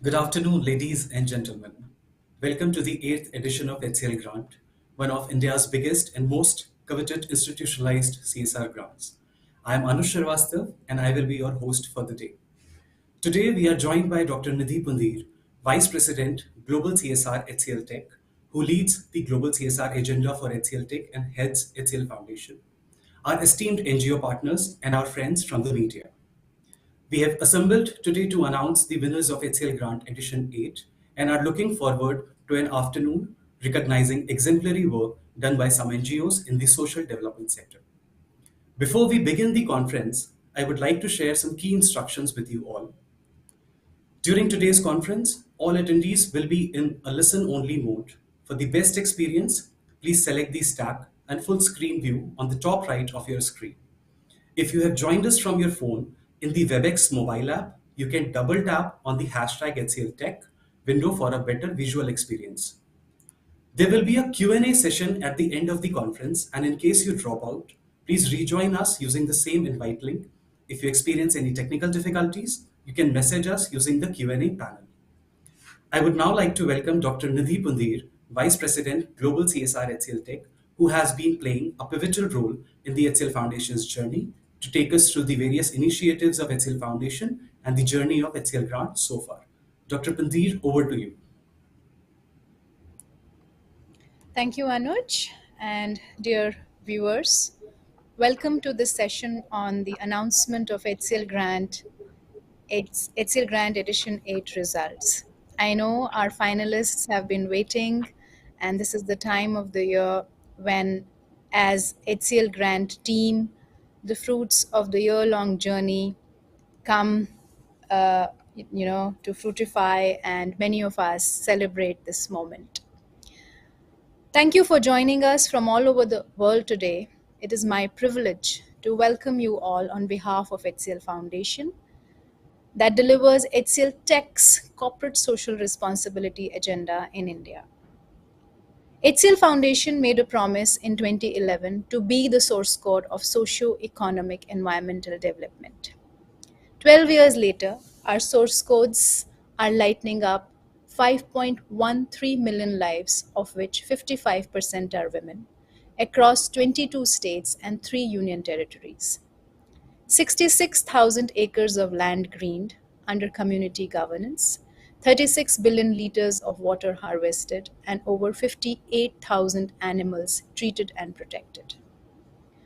Good afternoon, ladies and gentlemen. Welcome to the 8th edition of HCL Grant, one of India's biggest and most coveted institutionalized CSR grants. I am Anush Srivastava and I will be your host for the day. Today, we are joined by Dr. Nidhi Pundir, Vice President, Global CSR HCL Tech, who leads the Global CSR agenda for HCL Tech and heads HCL Foundation, our esteemed NGO partners, and our friends from the media. We have assembled today to announce the winners of HCL Grant Edition 8 and are looking forward to an afternoon recognizing exemplary work done by some NGOs in the social development sector. Before we begin the conference, I would like to share some key instructions with you all. During today's conference, all attendees will be in a listen-only mode. For the best experience, please select the stack and full screen view on the top right of your screen. If you have joined us from your phone, in the WebEx mobile app, you can double tap on the hashtag HCL Tech window for a better visual experience. There will be a Q&A session at the end of the conference, and in case you drop out, please rejoin us using the same invite link. If you experience any technical difficulties, you can message us using the Q&A panel. I would now like to welcome Dr. Nidhi Pundir, Vice President, Global CSR HCL Tech, who has been playing a pivotal role in the HCL Foundation's journey to take us through the various initiatives of HCL Foundation and the journey of HCL Grant so far. Dr. Pundir, over to you. Thank you, Anuj, and dear viewers. Welcome to this session on the announcement of HCL Grant, HCL Grant Edition 8 results. I know our finalists have been waiting, and this is the time of the year when, as HCL Grant team, the fruits of the year-long journey come, to fructify, and many of us celebrate this moment. Thank you for joining us from all over the world today. It is my privilege to welcome you all on behalf of HCL Foundation that delivers HCL Tech's corporate social responsibility agenda in India. HCL Foundation made a promise in 2011 to be the source code of socio-economic environmental development. 12 years later, our source codes are lighting up 5.13 million lives, of which 55% are women, across 22 states and 3 union territories. 66,000 acres of land greened under community governance, 36 billion liters of water harvested, and over 58,000 animals treated and protected.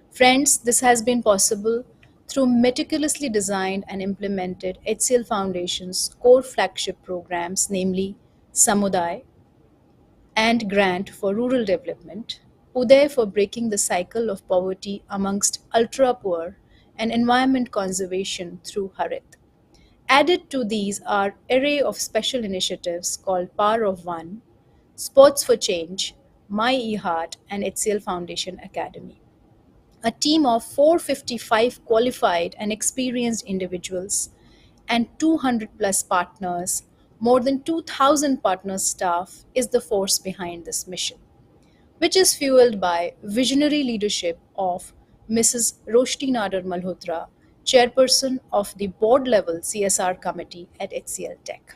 Friends, this has been possible through meticulously designed and implemented HCL Foundation's core flagship programs, namely Samuday and Grant for Rural Development, Uday for breaking the cycle of poverty amongst ultra-poor, and environment conservation through Harit. Added to these are array of special initiatives called Power of One, Sports for Change, My eHeart, and HCL Foundation Academy. A team of 455 qualified and experienced individuals and 200 plus partners, more than 2,000 partner staff is the force behind this mission, which is fueled by visionary leadership of Mrs. Roshni Nadar Malhotra, chairperson of the board level CSR committee at HCL Tech.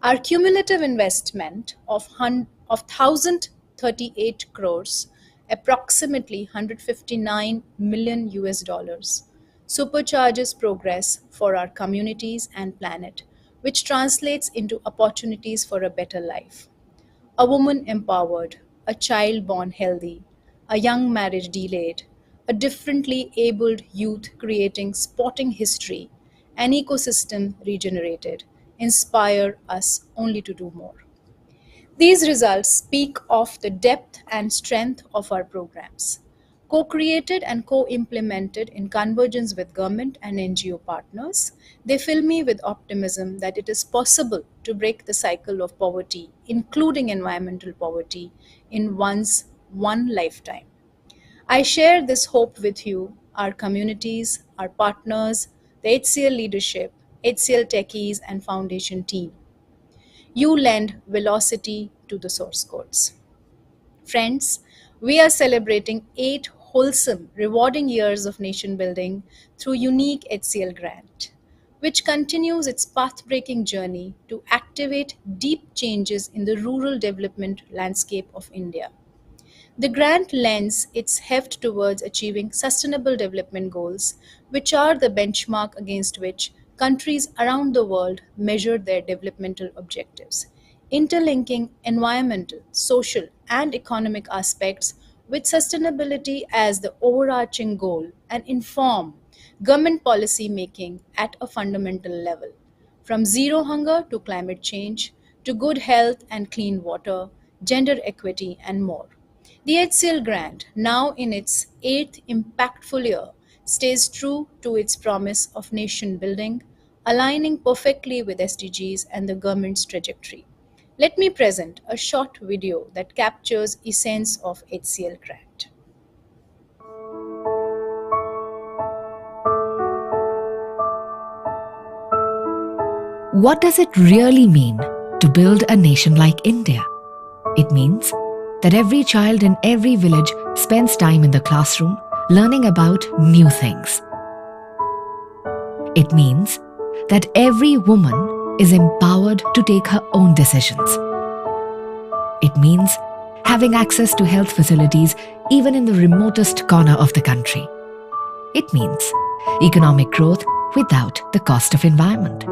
Our cumulative investment of 1,038 crores, approximately 159 million US dollars, supercharges progress for our communities and planet, which translates into opportunities for a better life. A woman empowered, a child born healthy, a young marriage delayed, a differently abled youth creating sporting history, an ecosystem regenerated, inspire us only to do more. These results speak of the depth and strength of our programs. Co created and co implemented in convergence with government and NGO partners, they fill me with optimism that it is possible to break the cycle of poverty, including environmental poverty, in one's one lifetime. I share this hope with you, our communities, our partners, the HCL leadership, HCL techies, and foundation team. You lend velocity to the source codes. Friends, we are celebrating 8 wholesome, rewarding years of nation building through unique HCL Grant. which continues its path-breaking journey to activate deep changes in the rural development landscape of India. The grant lends its heft towards achieving sustainable development goals, which are the benchmark against which countries around the world measure their developmental objectives, interlinking environmental, social, and economic aspects with sustainability as the overarching goal and inform government policy making at a fundamental level. From zero hunger to climate change, to good health and clean water, gender equity, and more. The HCL Grant, now in its eighth impactful year, stays true to its promise of nation building, aligning perfectly with SDGs and the government's trajectory. Let me present a short video that captures essence of HCL Grant. What does it really mean to build a nation like India? It means that every child in every village spends time in the classroom learning about new things. It means that every woman is empowered to take her own decisions. It means having access to health facilities even in the remotest corner of the country. It means economic growth without the cost of environment.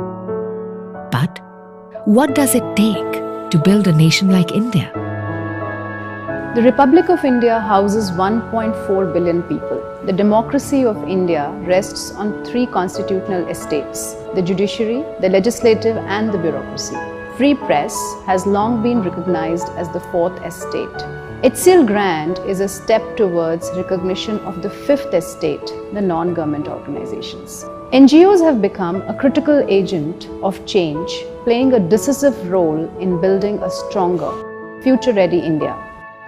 But what does it take to build a nation like India? The Republic of India houses 1.4 billion people. The democracy of India rests on three constitutional estates: the judiciary, the legislative, and the bureaucracy. Free press has long been recognized as the fourth estate. HCL Grant is a step towards recognition of the fifth estate, the non-government organizations. NGOs have become a critical agent of change, playing a decisive role in building a stronger, future-ready India.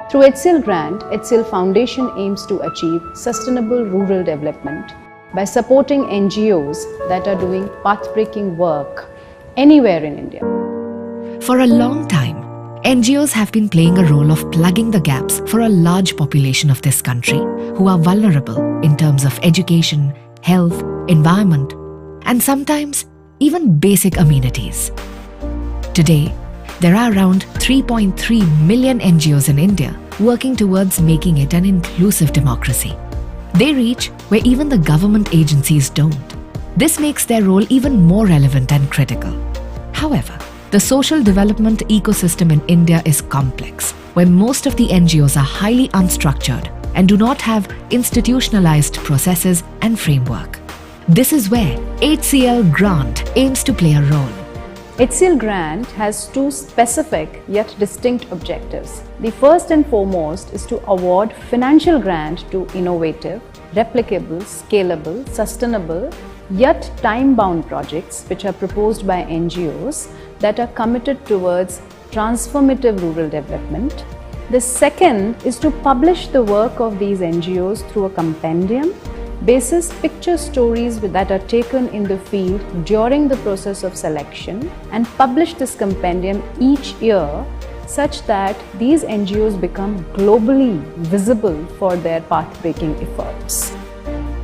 Through HCL Grant, HCL Foundation aims to achieve sustainable rural development by supporting NGOs that are doing path-breaking work anywhere in India. For a long time, NGOs have been playing a role of plugging the gaps for a large population of this country who are vulnerable in terms of education, health, environment, and sometimes even basic amenities. Today, there are around 3.3 million NGOs in India working towards making it an inclusive democracy. They reach where even the government agencies don't. This makes their role even more relevant and critical. However, the social development ecosystem in India is complex, where most of the NGOs are highly unstructured and do not have institutionalized processes and framework. This is where HCL Grant aims to play a role. HCL Grant has two specific yet distinct objectives. The first and foremost is to award financial grant to innovative, replicable, scalable, sustainable, yet time-bound projects which are proposed by NGOs that are committed towards transformative rural development. The second is to publish the work of these NGOs through a compendium basis picture stories that are taken in the field during the process of selection and publish this compendium each year such that these NGOs become globally visible for their path-breaking efforts.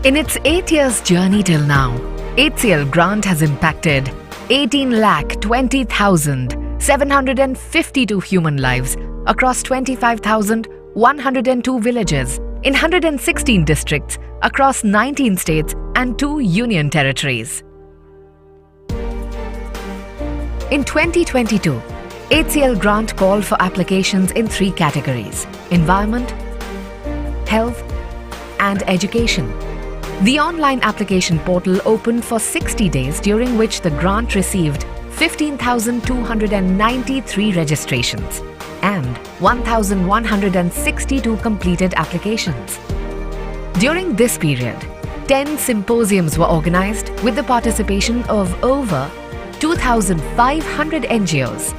In its 8 years journey till now, HCL Grant has impacted 18,20,752 human lives across 25,102 villages in 116 districts across 19 states and 2 union territories. In 2022, HCL Grant called for applications in 3 categories: environment, health, and education. The online application portal opened for 60 days, during which the grant received 15,293 registrations and 1,162 completed applications. During this period, 10 symposiums were organized with the participation of over 2,500 NGOs.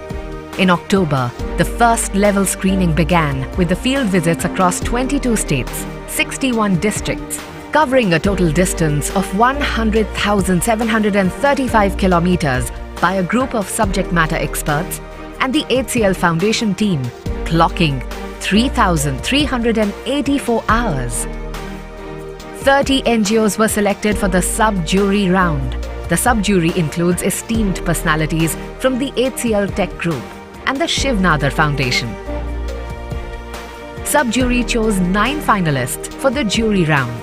In October, the first level screening began with the field visits across 22 states, 61 districts, covering a total distance of 100,735 kilometers by a group of subject matter experts and the HCL Foundation team, clocking 3,384 hours. 30 NGOs were selected for the sub-jury round, The sub-jury includes esteemed personalities from the HCL Tech Group and the Shiv Nadar Foundation. Sub-jury chose 9 finalists for the jury round.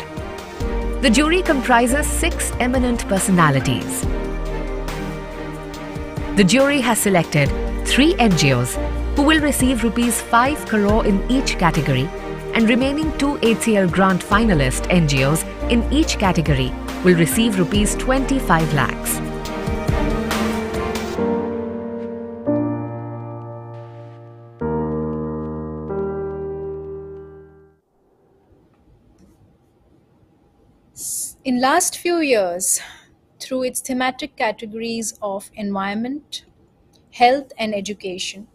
The jury comprises 6 eminent personalities. The jury has selected 3 NGOs who will receive rupees 5 crore in each category, and remaining 2 HCL Grant finalist NGOs in each category will receive rupees 25 lakhs. In last few years, through its thematic categories of environment, health and education,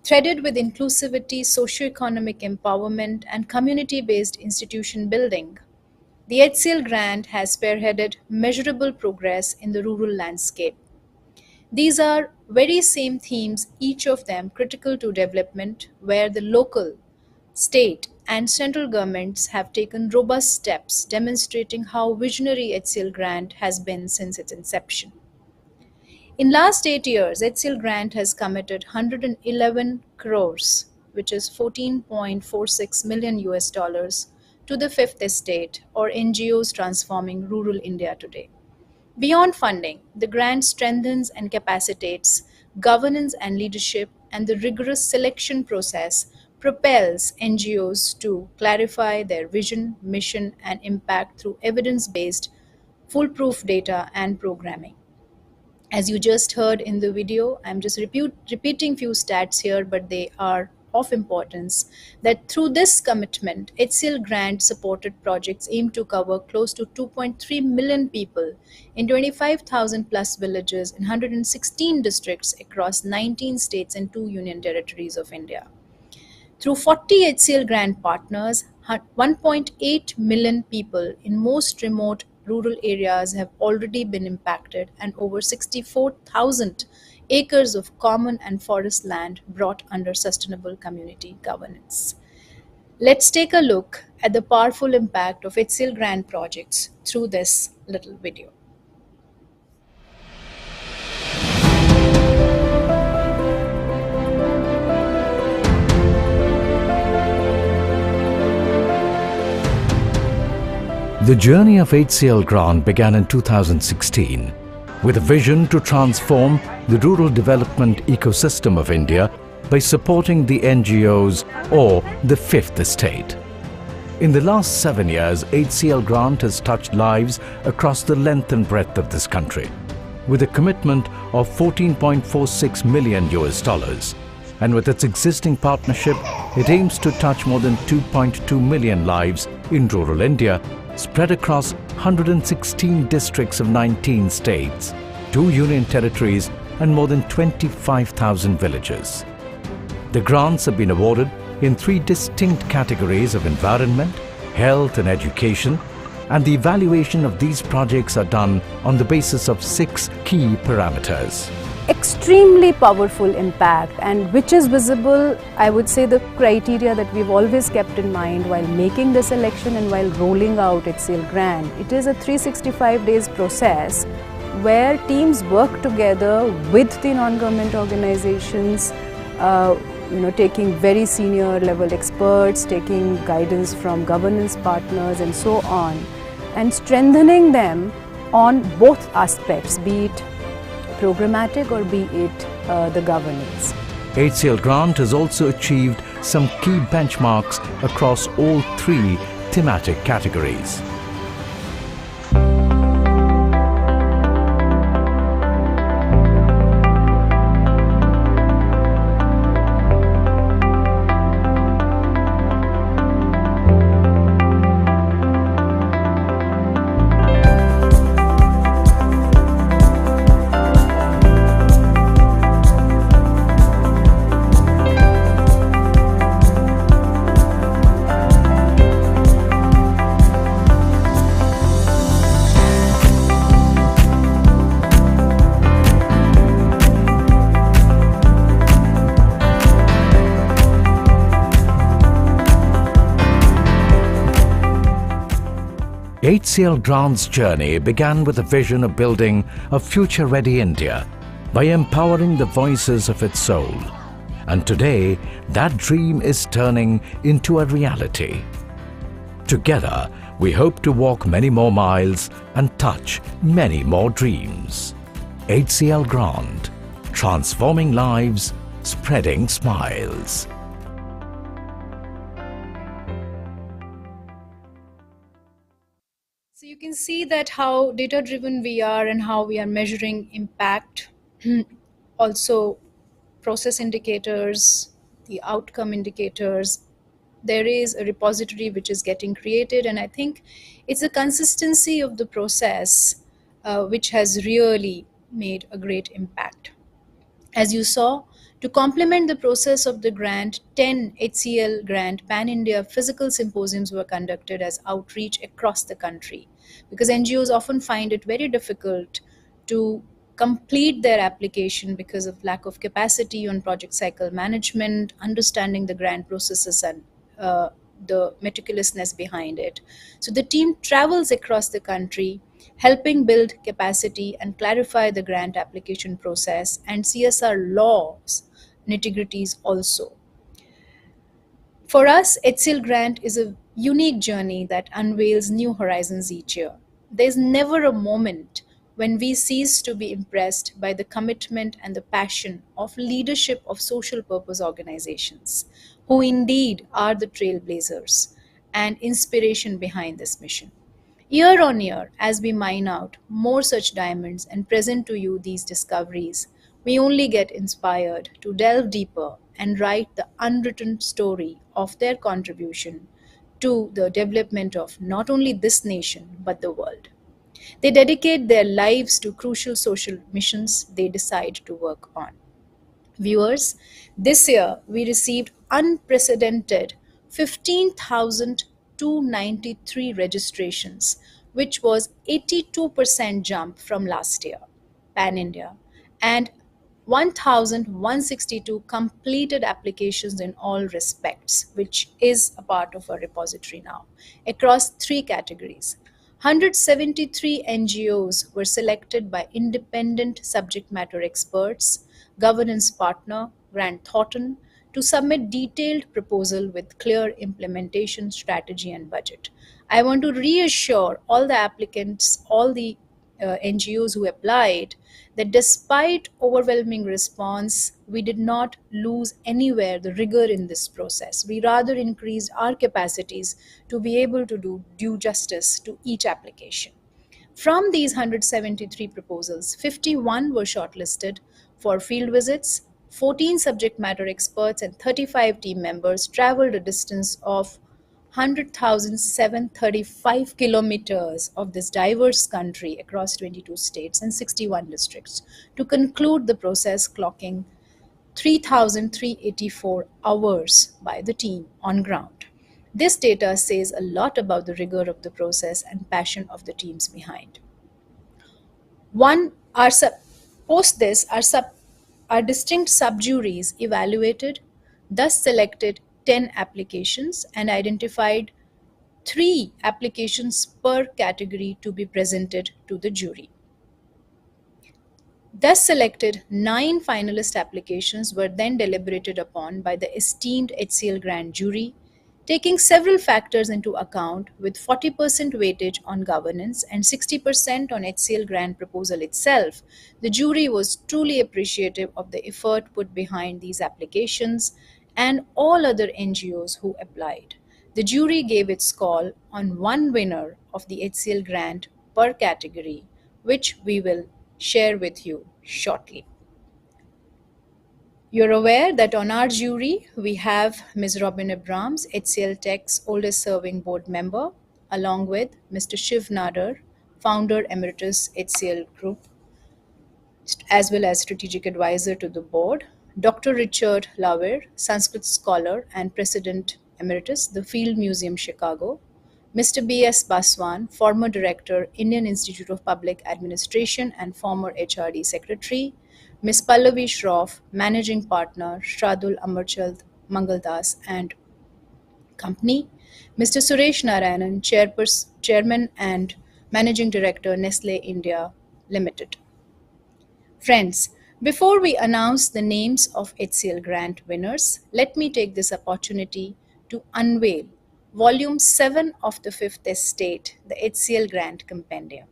threaded with inclusivity, socio-economic empowerment and community-based institution building, the HCL Grant has spearheaded measurable progress in the rural landscape. These are very same themes, each of them critical to development, where the local, state, and central governments have taken robust steps demonstrating how visionary HCL Grant has been since its inception. In last 8 years, HCL Grant has committed 111 crores, which is 14.46 million US dollars, to the fifth estate or NGOs transforming rural India today. Beyond funding, the grant strengthens and capacitates governance and leadership, and the rigorous selection process propels NGOs to clarify their vision, mission, and impact through evidence based, foolproof data and programming. As you just heard in the video, I'm just repeating few stats here, but they are of importance, that through this commitment, HCL Grant supported projects aim to cover close to 2.3 million people in 25,000 plus villages in 116 districts across 19 states and 2 union territories of India. Through 40 HCL Grant partners, 1.8 million people in most remote rural areas have already been impacted, and over 64,000 acres of common and forest land brought under sustainable community governance. Let's take a look at the powerful impact of HCL Grant projects through this little video. The journey of HCL Grant began in 2016 with a vision to transform the rural development ecosystem of India by supporting the NGOs or the fifth estate. In the last 7 years, HCL Grant has touched lives across the length and breadth of this country with a commitment of 14.46 million US dollars. And with its existing partnership, it aims to touch more than 2.2 million lives in rural India, spread across 116 districts of 19 states, 2 union territories, and more than 25,000 villages. The grants have been awarded in 3 distinct categories of environment, health, and education, and the evaluation of these projects are done on the basis of 6 key parameters. Extremely powerful impact, and which is visible, I would say, the criteria that we've always kept in mind while making the selection and while rolling out HCL Grant. It is a 365 days process where teams work together with the non-government organizations, taking very senior level experts, taking guidance from governance partners and so on, and strengthening them on both aspects, be it programmatic or be it the governance. HCL Grant has also achieved some key benchmarks across all 3 thematic categories. HCL Grant's journey began with a vision of building a future-ready India by empowering the voices of its soul. And today, that dream is turning into a reality. Together, we hope to walk many more miles and touch many more dreams. HCL Grant, transforming lives, spreading smiles. So you can see that how data driven we are and how we are measuring impact. Also, process indicators, the outcome indicators. There is a repository which is getting created, and I think it's a consistency of the process which has really made a great impact. As you saw, to complement the process of the grant, 10 HCL Grant Pan India physical symposiums were conducted as outreach across the country because NGOs often find it very difficult to complete their application because of lack of capacity on project cycle management, understanding the grant processes, and the meticulousness behind it. So the team travels across the country, helping build capacity and clarify the grant application process and CSR laws nitty-gritties also. For us, HCL Grant is a unique journey that unveils new horizons each year. There's never a moment when we cease to be impressed by the commitment and the passion of leadership of social purpose organizations, who indeed are the trailblazers and inspiration behind this mission. Year on year, as we mine out more such diamonds and present to you these discoveries, we only get inspired to delve deeper and write the unwritten story of their contribution to the development of not only this nation but the world. They dedicate their lives to crucial social missions they decide to work on. Viewers, this year we received unprecedented 15,293 registrations, which was 82% jump from last year, Pan India, and 1,162 completed applications in all respects, which is a part of our repository now, across three categories. 173 NGOs were selected by independent subject matter experts, governance partner, Grant Thornton, to submit detailed proposal with clear implementation strategy and budget. I want to reassure all the applicants, all the NGOs who applied, that despite overwhelming response, we did not lose anywhere the rigor in this process. We rather increased our capacities to be able to do due justice to each application. From these 173 proposals, 51 were shortlisted for field visits. 14 subject matter experts and 35 team members traveled a distance of 100,735 kilometers of this diverse country across 22 states and 61 districts to conclude the process, clocking 3,384 hours by the team on ground. This data says a lot about the rigor of the process and passion of the teams behind. Post this, our distinct sub-juries evaluated, thus selected 10 applications and identified 3 applications per category to be presented to the jury. Thus selected 9 finalist applications were then deliberated upon by the esteemed HCL Grant jury, taking several factors into account with 40% weightage on governance and 60% on HCL Grant proposal itself. The jury was truly appreciative of the effort put behind these applications and all other NGOs who applied. The jury gave its call on one winner of the HCL Grant per category, which we will share with you shortly. You're aware that on our jury, we have Ms. Robin Abrams, HCL Tech's oldest serving board member, along with Mr. Shiv Nadar, founder emeritus HCL Group, as well as strategic advisor to the board, Dr. Richard Lauer, Sanskrit scholar and president emeritus, the Field Museum, Chicago, Mr. B.S. Baswan, former director, Indian Institute of Public Administration and former HRD secretary, Ms. Pallavi Shroff, managing partner, Shradul Amarchand Mangaldas and Company, Mr. Suresh Narayanan, Chairman and Managing Director, Nestle India Limited. Friends, before we announce the names of HCL Grant winners, let me take this opportunity to unveil Volume 7 of the Fifth Estate, the HCL Grant Compendium.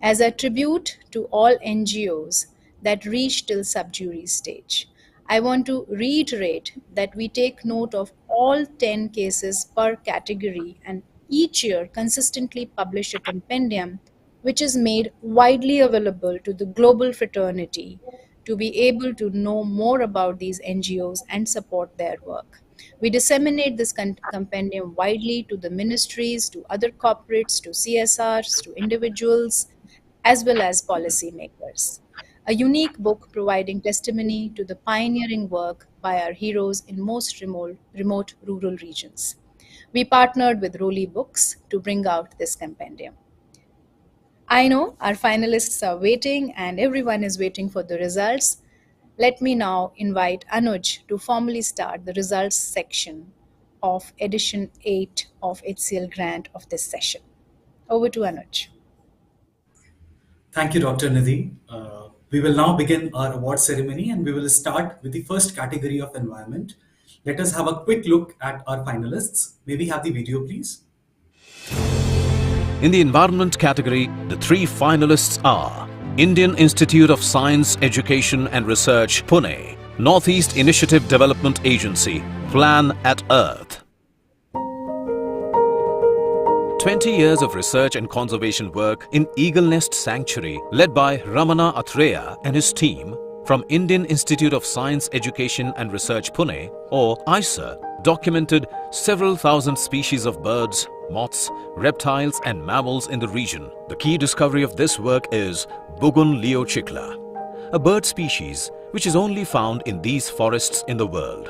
As a tribute to all NGOs that reach till sub-jury stage, I want to reiterate that we take note of all 10 cases per category and each year consistently publish a compendium which is made widely available to the global fraternity to be able to know more about these NGOs and support their work. We disseminate this compendium widely to the ministries, to other corporates, to CSRs, to individuals, as well as policymakers. A unique book providing testimony to the pioneering work by our heroes in most remote rural regions. We partnered with Roli Books to bring out this compendium. I know our finalists are waiting and everyone is waiting for the results. Let me now invite Anuj to formally start the results section of edition 8 of HCL Grant of this session. Over to Anuj. Thank you, Dr. Nidhi. We will now begin our award ceremony and we will start with the first category of environment. Let us have a quick look at our finalists. May we have the video, please? In the environment category, the three finalists are Indian Institute of Science, Education and Research, Pune, Northeast Initiative Development Agency, Plan at Earth. 20 years of research and conservation work in Eagle Nest Sanctuary led by Ramana Athreya and his team from Indian Institute of Science, Education and Research, Pune, or ISER, documented several thousand species of birds, moths, reptiles and mammals in the region. The key discovery of this work is Bugun leochicla, a bird species which is only found in these forests in the world.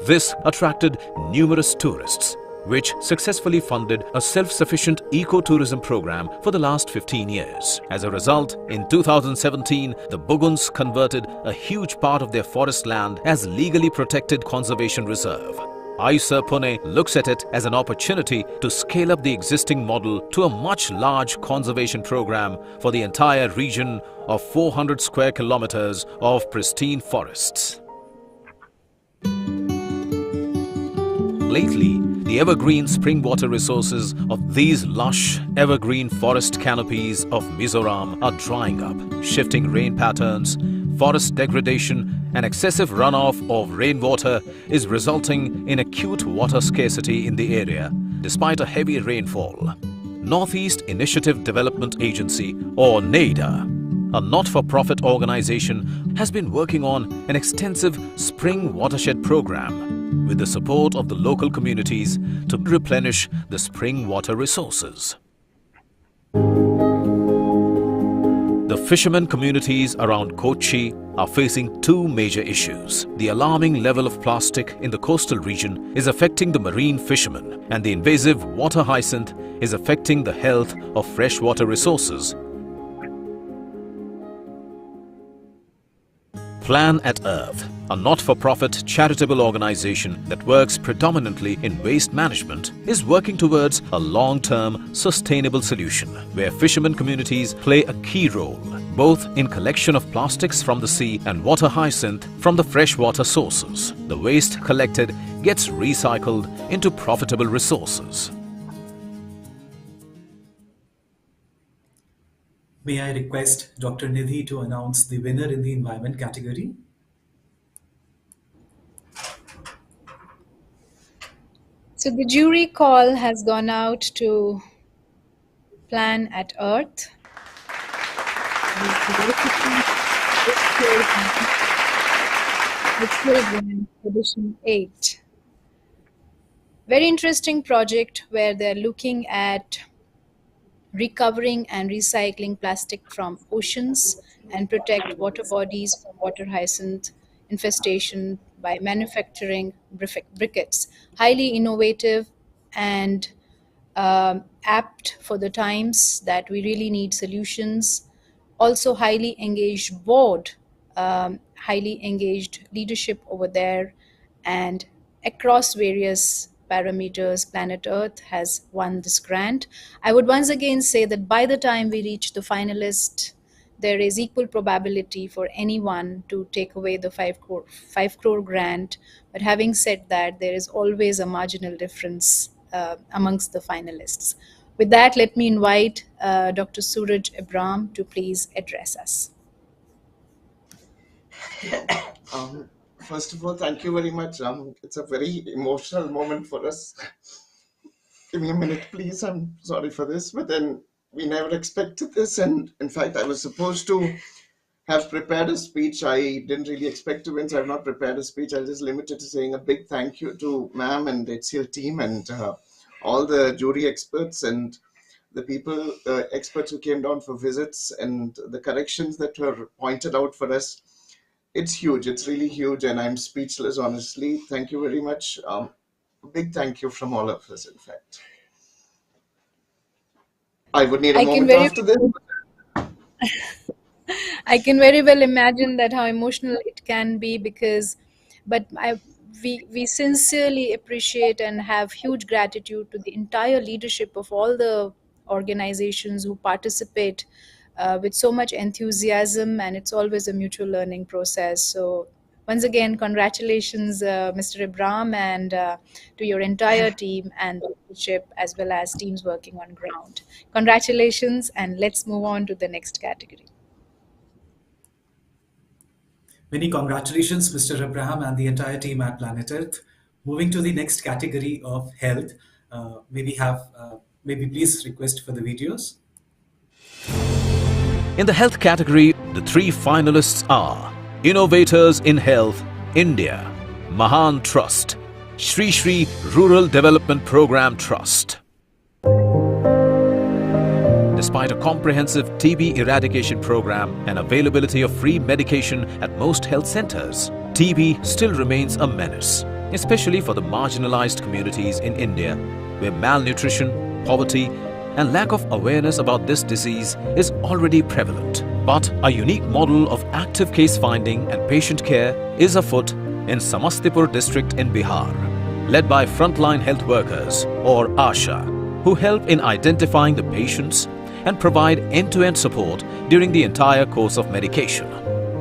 This attracted numerous tourists, which successfully funded a self-sufficient eco-tourism program for the last 15 years. As a result, in 2017, the Buguns converted a huge part of their forest land as legally protected conservation reserve. ISER Pune looks at it as an opportunity to scale up the existing model to a much large conservation program for the entire region of 400 square kilometers of pristine forests. Lately, the evergreen spring water resources of these lush evergreen forest canopies of Mizoram are drying up. Shifting rain patterns, forest degradation and excessive runoff of rainwater is resulting in acute water scarcity in the area despite a heavy rainfall. Northeast Initiative Development Agency, or NEDA, a not-for-profit organization, has been working on an extensive spring watershed program with the support of the local communities to replenish the spring water resources. The fishermen communities around Kochi are facing two major issues. The alarming level of plastic in the coastal region is affecting the marine fishermen, and the invasive water hyacinth is affecting the health of freshwater resources. Plan at Earth, a not-for-profit charitable organization that works predominantly in waste management, is working towards a long-term sustainable solution where fishermen communities play a key role, both in collection of plastics from the sea and water hyacinth from the freshwater sources. The waste collected gets recycled into profitable resources. May I request Dr. Nidhi to announce the winner in the environment category? So the jury call has gone out to Plan at Earth. Edition 8. Very interesting project where they're looking at recovering and recycling plastic from oceans and protect water bodies from water hyacinth infestation by manufacturing briquettes. Highly innovative and apt for the times that we really need solutions. Also highly engaged board, highly engaged leadership over there, and across various parameters, planet Earth has won this grant. I would once again say that by the time we reach the finalist, there is equal probability for anyone to take away the 5 crore grant. But having said that, there is always a marginal difference amongst the finalists. With that, let me invite Dr. Suraj Abram to please address us. Um, First of all, thank you very much. It's a very emotional moment for us. Give me a minute, please. I'm sorry for this, but then we never expected this. And in fact, I was supposed to have prepared a speech. I didn't really expect to win, so I've not prepared a speech. I'll just limit it to saying a big thank you to ma'am and HCL team and all the jury experts and the people, experts who came down for visits and the corrections that were pointed out for us. It's huge. It's really huge, and I'm speechless, honestly. Thank you very much. Big thank you from all of us, in fact. I would need a I can moment very after this. I can very well imagine that how emotional it can be because, but we sincerely appreciate and have huge gratitude to the entire leadership of all the organizations who participate with so much enthusiasm, and it's always a mutual learning process. So once again, congratulations, Mr. Abram, and to your entire team and the leadership as well as teams working on ground. Congratulations, and let's move on to the next category. Many congratulations, Mr. Abraham and the entire team at Planet Earth. Moving to the next category of health, maybe please request for the videos. In the health category, the three finalists are Innovators in Health, India, Mahan Trust, Shri Shri Rural Development Program Trust. Despite a comprehensive TB eradication program and availability of free medication at most health centers, TB still remains a menace, especially for the marginalized communities in India, where malnutrition, poverty, and lack of awareness about this disease is already prevalent. But a unique model of active case finding and patient care is afoot in Samastipur district in Bihar, led by frontline health workers or ASHA, who help in identifying the patients and provide end-to-end support during the entire course of medication.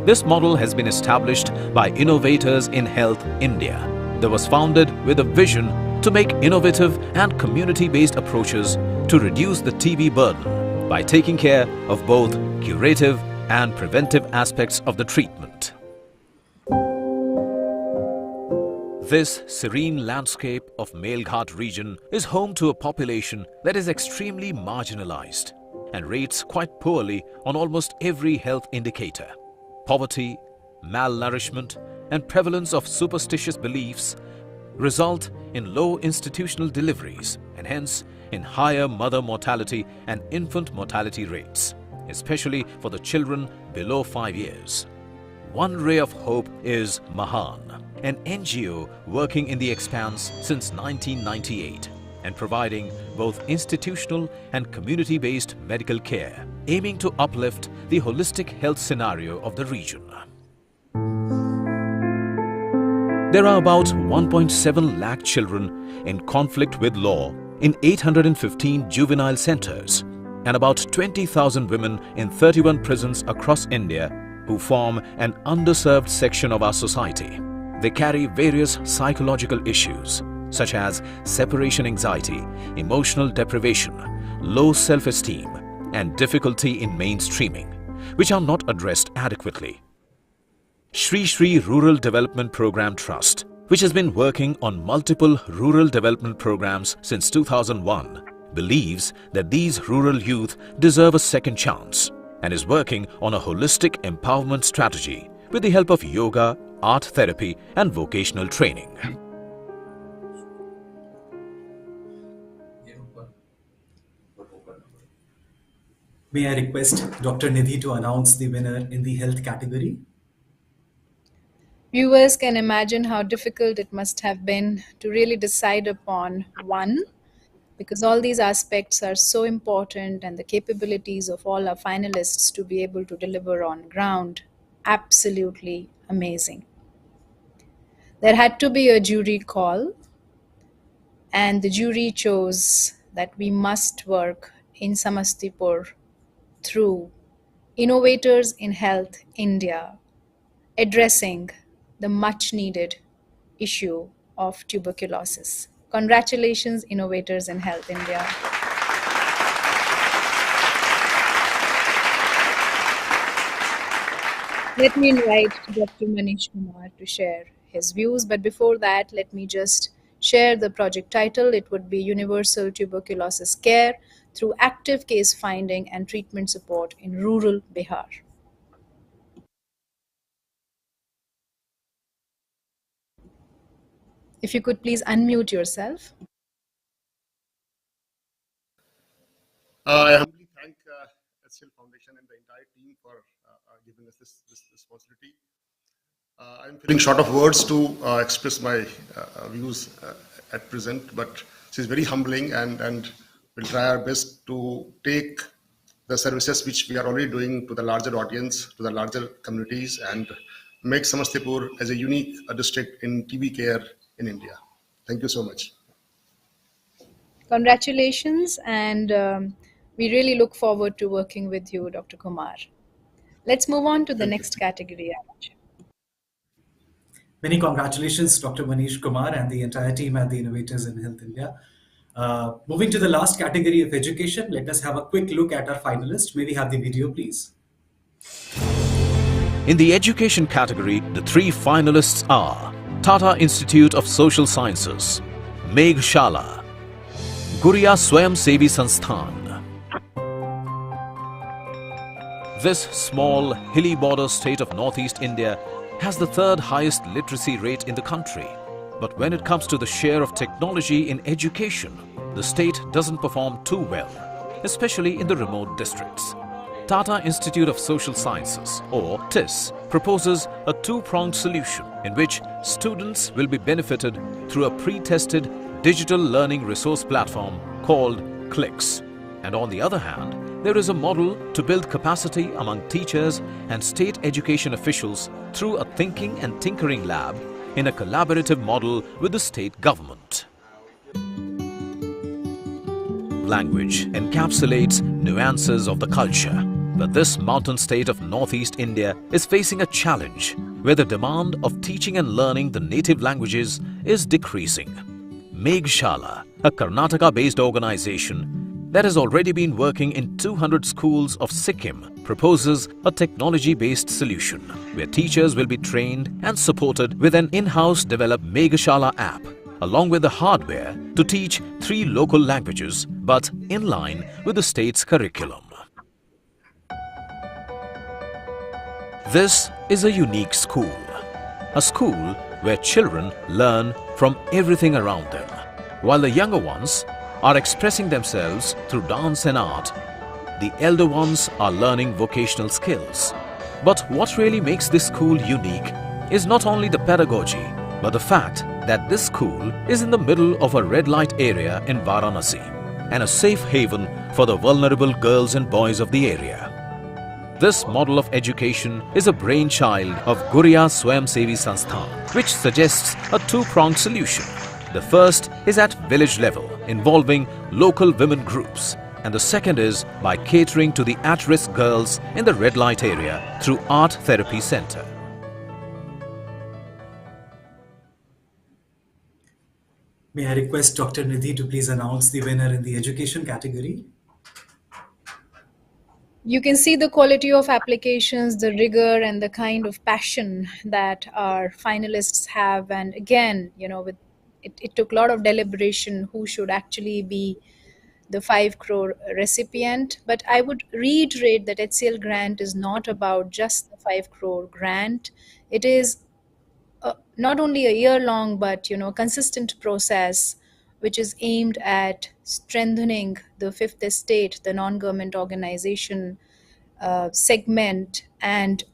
This model has been established by Innovators in Health India that was founded with a vision to make innovative and community-based approaches to reduce the TB burden by taking care of both curative and preventive aspects of the treatment. This serene landscape of Melghat region is home to a population that is extremely marginalized and rates quite poorly on almost every health indicator. Poverty, malnourishment, and prevalence of superstitious beliefs result in low institutional deliveries and hence in higher mother mortality and infant mortality rates, especially for the children below 5 years. One ray of hope is Mahan, an NGO working in the expanse since 1998 and providing both institutional and community-based medical care, aiming to uplift the holistic health scenario of the region. There are about 1.7 lakh children in conflict with law in 815 juvenile centers and about 20,000 women in 31 prisons across India who form an underserved section of our society. They carry various psychological issues such as separation anxiety, emotional deprivation, low self-esteem, and difficulty in mainstreaming, which are not addressed adequately. Shri Shri Rural Development Program Trust, which has been working on multiple rural development programs since 2001, believes that these rural youth deserve a second chance and is working on a holistic empowerment strategy with the help of yoga, art therapy, and vocational training. May I request Dr. Nidhi to announce the winner in the health category? Viewers can imagine how difficult it must have been to really decide upon one, because all these aspects are so important and the capabilities of all our finalists to be able to deliver on ground, absolutely amazing. There had to be a jury call, and the jury chose that we must work in Samastipur through Innovators in Health India, addressing the much needed issue of tuberculosis. Congratulations, Innovators in Health India. Let me invite Dr. Manish Kumar to share his views, but before that, let me just share the project title. It would be Universal Tuberculosis Care through Active Case Finding and Treatment Support in Rural Bihar. If you could please unmute yourself. I humbly thank HCL Foundation and the entire team for giving us this possibility. I'm feeling short of words to express my views at present, but this is very humbling, and we'll try our best to take the services which we are already doing to the larger audience, to the larger communities, and make Samastipur as a unique district in TB care in India. Thank you so much. Congratulations, and we really look forward to working with you, Dr. Kumar. Let's move on to the Thank you. next category. Many congratulations, Dr. Manish Kumar and the entire team at the Innovators in Health India. Moving to the last category of education, let us have a quick look at our finalists. May we have the video, please? In the education category, the three finalists are Tata Institute of Social Sciences, Meghshala, Guriya Swayam Sevi Sansthan. This small, hilly border state of northeast India has the third highest literacy rate in the country. But when it comes to the share of technology in education, the state doesn't perform too well, especially in the remote districts. Tata Institute of Social Sciences, or TIS, proposes a two-pronged solution in which students will be benefited through a pre-tested digital learning resource platform called Clicks. And on the other hand, there is a model to build capacity among teachers and state education officials through a thinking and tinkering lab in a collaborative model with the state government. Language encapsulates nuances of the culture, but this mountain state of northeast India is facing a challenge where the demand of teaching and learning the native languages is decreasing. Meghshala, a Karnataka-based organization that has already been working in 200 schools of Sikkim, proposes a technology-based solution where teachers will be trained and supported with an in-house developed Meghshala app, along with the hardware to teach 3 local languages, but in line with the state's curriculum. This is a unique school. A school where children learn from everything around them, while the younger ones are expressing themselves through dance and art. The elder ones are learning vocational skills. But what really makes this school unique is not only the pedagogy, but the fact that this school is in the middle of a red light area in Varanasi and a safe haven for the vulnerable girls and boys of the area. This model of education is a brainchild of Guriya Swayam Sevi Sansthan, which suggests a two-pronged solution. The first is at village level, involving local women groups, and the second is by catering to the at-risk girls in the red light area through Art Therapy Center. May I request Dr. Nidhi to please announce the winner in the education category? You can see the quality of applications, the rigor and the kind of passion that our finalists have. And again, it took a lot of deliberation who should actually be the 5 crore recipient. But I would reiterate that HCL Grant is not about just the 5 crore grant. It is not only a year long, but consistent process which is aimed at strengthening the fifth estate, the non-government organization segment, and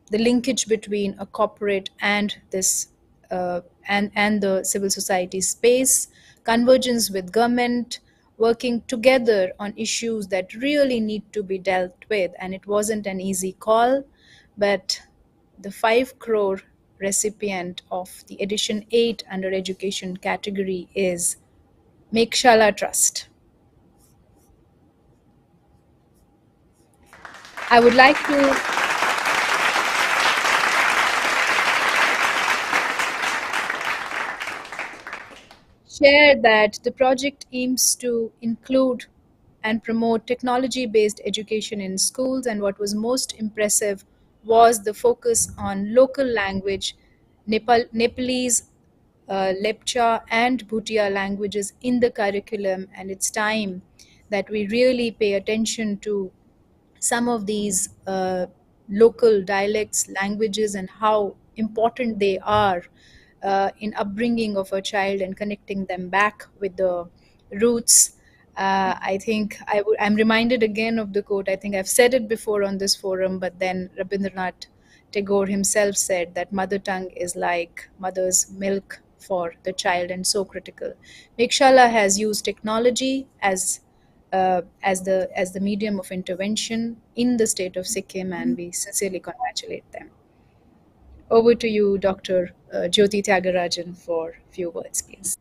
the linkage between a corporate and this and the civil society space, convergence with government, working together on issues that really need to be dealt with. And it wasn't an easy call, but the 5 crore recipient of the edition 8 under education category is Mekshala Trust. I would like to share that the project aims to include and promote technology based education in schools, and what was most impressive was the focus on local language, Nepalese, Lepcha, and Bhutia languages in the curriculum. And it's time that we really pay attention to some of these local dialects, languages, and how important they are in upbringing of a child and connecting them back with the roots. I think I'm reminded again of the quote. I think I've said it before on this forum, but then Rabindranath Tagore himself said that mother tongue is like mother's milk for the child and so critical. Mekshala has used technology as the medium of intervention in the state of Sikkim, and we sincerely congratulate them. Over to you, Dr. Jyoti Tyagarajan, for a few words, please.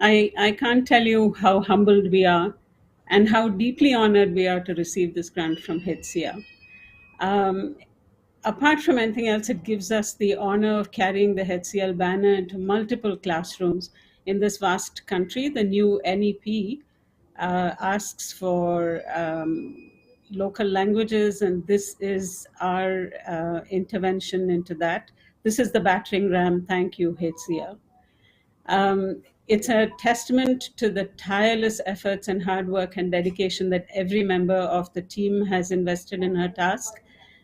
I can't tell you how humbled we are and how deeply honored we are to receive this grant from HCL. Apart from anything else, it gives us the honor of carrying the HCL banner into multiple classrooms in this vast country. The new NEP asks for local languages, and this is our intervention into that. This is the battering ram. Thank you, HCL. It's a testament to the tireless efforts and hard work and dedication that every member of the team has invested in her task.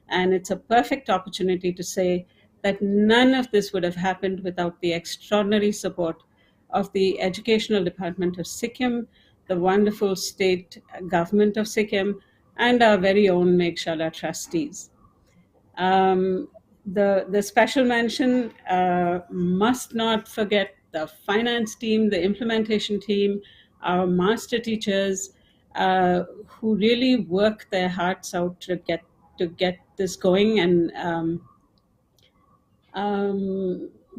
And it's a perfect opportunity to say that none of this would have happened without the extraordinary support of the Educational Department of Sikkim, the wonderful state government of Sikkim, and our very own Mekshala trustees. The special mention must not forget the finance team, the implementation team, our master teachers who really work their hearts out to get this going. And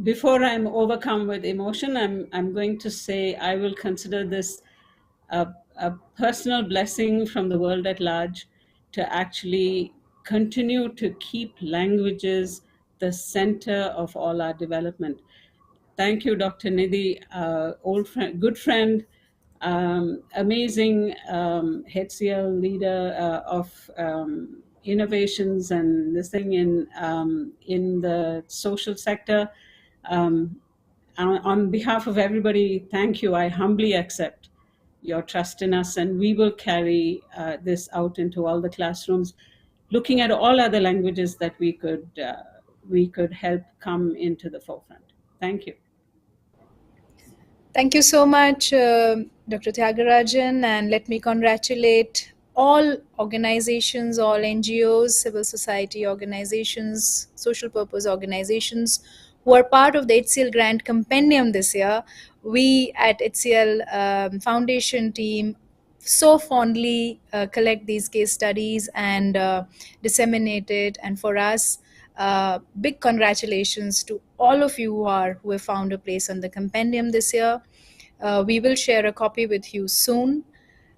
before I'm overcome with emotion, I'm going to say I will consider this a personal blessing from the world at large to actually continue to keep languages the center of all our development. Thank you, Dr. Nidhi, old friend, good friend, amazing HCL leader of innovations and this thing in the social sector. On behalf of everybody, thank you. I humbly accept your trust in us, and we will carry this out into all the classrooms, looking at all other languages that we could help come into the forefront. Thank you. Thank you so much, Dr. Tyagarajan, and let me congratulate all organizations, all NGOs, civil society organizations, social purpose organizations who are part of the HCL Grant Compendium this year. We at HCL Foundation team so fondly collect these case studies and disseminate it. And for us, big congratulations to all of you who have found a place on the compendium this year. We will share a copy with you soon.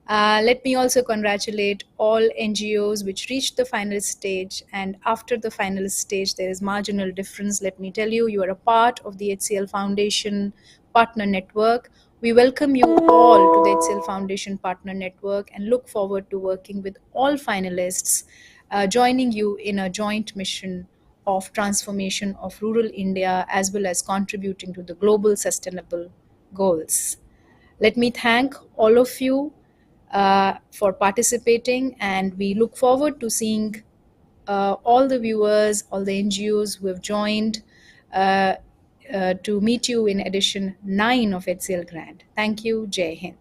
Let me also congratulate all NGOs which reached the finalist stage, and after the finalist stage there is marginal difference. Let me tell you, you are a part of the HCL Foundation Partner Network. We welcome you all to the HCL Foundation Partner Network and look forward to working with all finalists, joining you in a joint mission of transformation of rural India as well as contributing to the global sustainable goals. Let me thank all of you for participating, and we look forward to seeing all the viewers, all the NGOs who have joined to meet you in edition 9 of HCL Grant. Thank you. Jai Hind.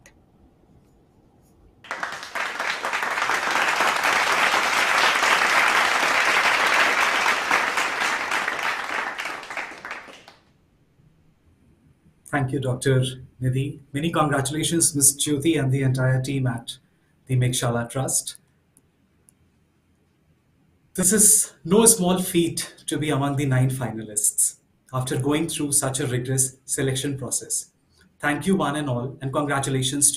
Thank you, Dr. Nidhi. Many congratulations, Ms. Jyoti and the entire team at the Mekshala Trust. This is no small feat to be among the 9 finalists. after going through such a rigorous selection process. Thank you, one and all, and congratulations to